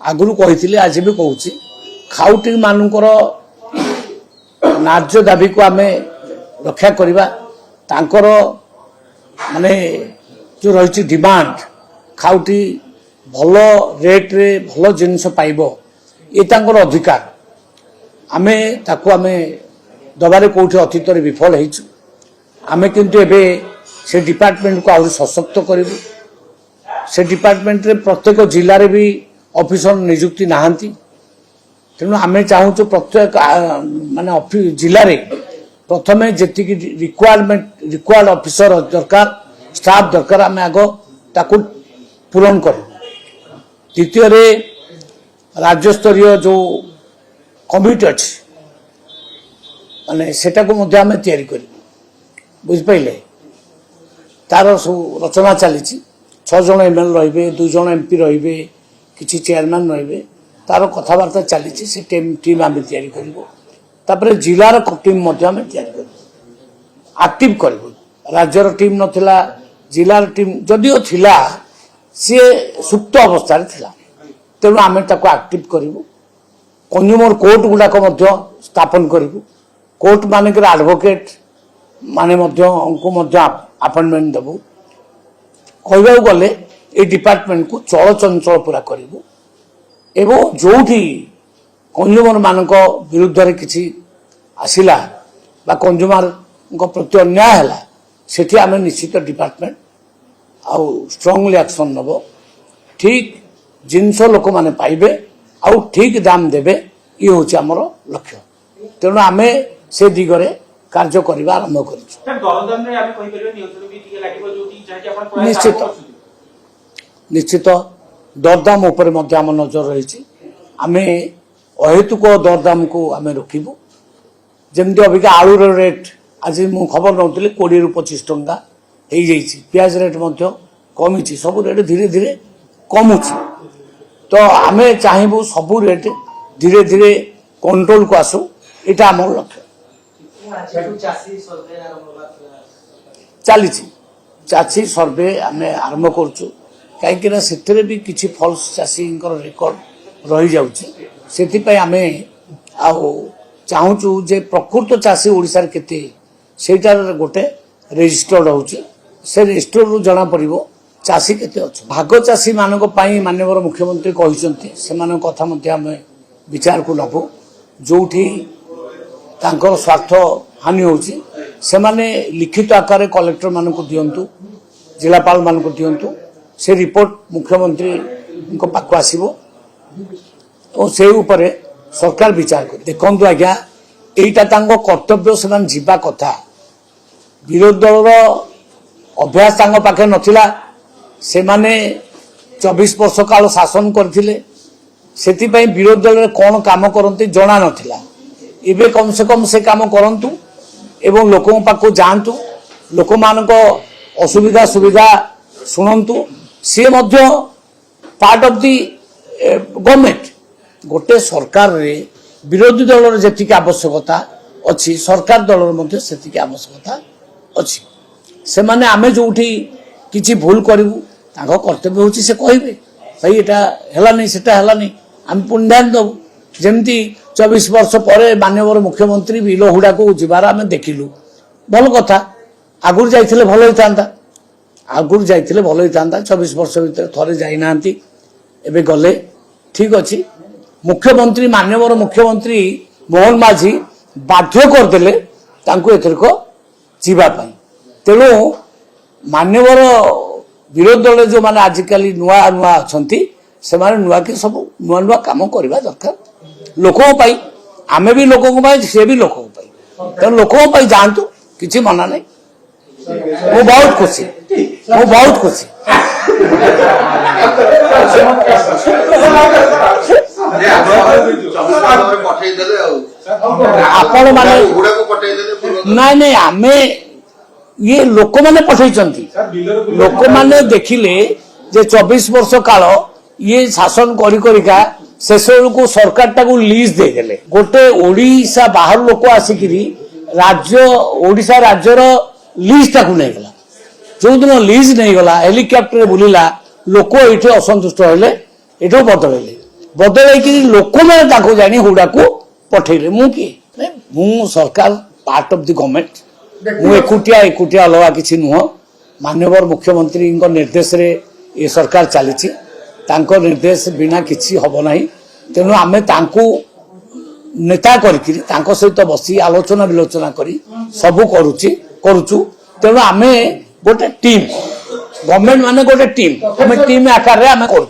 आगुरी कही आज भी कहूँ खाउटी मानकर न्याय्य दाबी को आम रक्षा करवा तांकर माने जो रही डिमांड खाउटी भल रेट रे भल जिनस पाइब ये तांकर अधिकार आमे ताकू आमे दबारे कोठी अतीत विफल होइछु आमे किंतु एबे से डिपार्टमेंट को आहुरी सशक्त करिबु से डिपार्टमेंट रे प्रत्येक जिल्ला रे भी ऑफिसर नियुक्ति नाहंती तेणु आमे चाहूँ प्रत्येक माने जिले में प्रथमे जी रिक्वायर्ड ऑफिसर दरकार स्टाफ दरकार आम आग ताकू पूरण कर द्वितीय राज्य स्तरीय जो कमिटी अच्छी माने सेटा को मध्य आम तैयारी कर बुझिपारे तार सब रचना चली 6 जन एमएलए रहिबे 2 जन एमपी रहिबे किछि चेयरमैन रहिबे तार कथबार्ता चली से टीम आम तैयारी कर जिलार टीम आम तैयारी कर एक्टिव कर राज्यर टीम नथिला जिलार टीम जदिओ थिला सी सुप्त अवस्था थिला तेणु आम ताको एक्टिव करूँ कंज्यूमर कोर्ट गुड़ाक स्थापन करूँ कोर्ट मानक एडवोकेट माने अपॉइंटमेंट देबू कहवा गले ये डिपार्टमेंट को चलचंचल पूरा करूँ एवं जोठी कंज्यूमर मानक विरुद्ध रे किछि आसिला बा कंज्यूमर प्रति अन्याय है सेठी आम निश्चित डिपार्टमेंट आउ स्ट्रांगली एक्शन नब ठीक जिनस लोक माने पाइबे आउ ठीक दाम देबे ये होछि हमर लक्ष्य तेणु आम से दिगरे कार्य करबा आरंभ करिछु निश्चित दरदाम उपरे मध्य आम नजर रही आम अहेतुक दरदाम को आम रखिबु जमती अबिका आलूर रेट आज मु खबर नौली 20 ରୁ 25 टंका हो जाइए पियाज रेट कमी सब रेट धीरे धीरे कमुची तो आम चाहबू सबू रेट धीरे धीरे कंट्रोल को आसू यहाँ आम लक्ष्य चली चाषी सर्वे आम आरंभ करुचु कहीं से भी किसी फल्स चाषी रेकर्ड रही जाऊँगी आम चाहूँ जे प्रकृत चाषी ओडिशार केते सेटार गोटे रेजिस्टर्ड होची से रेजिस्टर रु जना पड़िबो चाषी केते अछि भाग चाषी मानक पई माननीय मुख्यमंत्री कहिसंती से मानक कथा मध्ये आम विचार को नबो जोठी तांकर स्वार्थ हानि होची से माने लिखित आकार कलेक्टर मानक दियंतु जिलापाल मानक दियंतु से रिपोर्ट मुख्यमंत्री को पाक आसीबो तो से ऊपर सरकार विचार कर देखु आज्ञा यहीटा कर्तव्य से जीवा कथा विरोधी दल अभ्यास पाखे नथिला से माने 24 वर्ष काल शासन करथिले सेतिपई विरोधी दल कौन काम करते जना नथिला एबे कम से काम करंतु एवं लोकों पाखु जांतु लोक मानक असुविधा सुविधा शुणंतु सी मध्य पार्ट ऑफ दी गवर्नमेंट गोटे सरकार रे विरोधी दल जी आवश्यकता अच्छी सरकार दल से आवश्यकता अच्छी से माने आमे जोठी किछि भूल करूँ कर्तव्य होची से कहबे भाई एटा नहीं सेटा हला नहीं आम पुणी ध्यान दबू जमती 24 वर्ष पर माननीय मुख्यमंत्री बिल हुड़ा को जीवार आम देखिलु भल कथा आगुर जाइथिले भल होइतांता आगुर जाइथिले भल होइतांता 24 वर्ष भीतर थरे जाई नांती एबे गले ठीक अच्छी मुख्यमंत्री माननीय मुख्यमंत्री मोहन माझी बाध्य करदेले तांको एथरक जीवापाई तेणु माननीय विरोधी दल जो माने आजिकल नुआ नुआ अच्छी से नुआ के सब नुआ नुआ काम करवा दरकार लोकों पाई आमे भी लोकों से भी लोकों तेणु लोकों जातु किसी मना नहीं मु बहुत खुशी आपण माने नहीं नहीं आमे ये लोक माने पठेइचंती लोक माने देखिले जे 24 वर्ष काल ये शासन करी करिका शेष को सरकार टाकू लीज दे देले गोटे ओडिशा बाहर लोक आसिकिरी राज्य ओडिशा राज्यर लीज टाकू नहीं गला जो दिन लीज नहीं गला हेलिकॉप्टर बुलिला लोक ये असंतुष्ट हेले ये बदल बदलैकि लोक मैंने जानी हुडा को पठेले मु किए मु सरकार पार्ट ऑफ द गवर्नमेंट मु एकुटिया अलग किसी नुह माननीय मुख्यमंत्री निर्देश रे ये सरकार चली निर्देश बिना किसी हम ना तेणु आम नेता कर सहित बसी आलोचना विलोचना करी सबू करुचु तेणु आम गोटे टीम गवर्नमेंट माने गोटे टीम आम टीम आकार में आम करुचु।